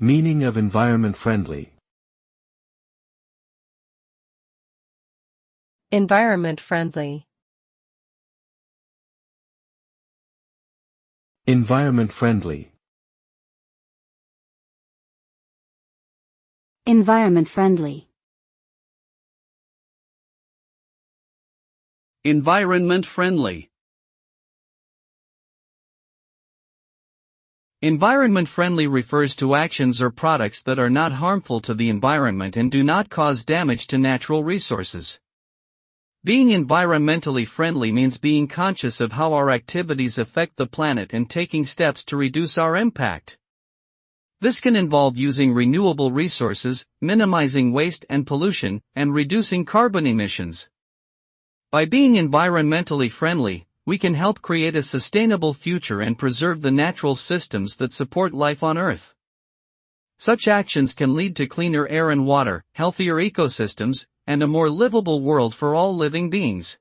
Meaning of environment-friendly. Environment-friendly. Environment-friendly. Environment-friendly. Environment-friendly. Environment-friendly refers to actions or products that are not harmful to the environment and do not cause damage to natural resources. Being environmentally friendly means being conscious of how our activities affect the planet and taking steps to reduce our impact. This can involve using renewable resources, minimizing waste and pollution, and reducing carbon emissions. By being environmentally friendly, we can help create a sustainable future and preserve the natural systems that support life on Earth. Such actions can lead to cleaner air and water, healthier ecosystems, and a more livable world for all living beings.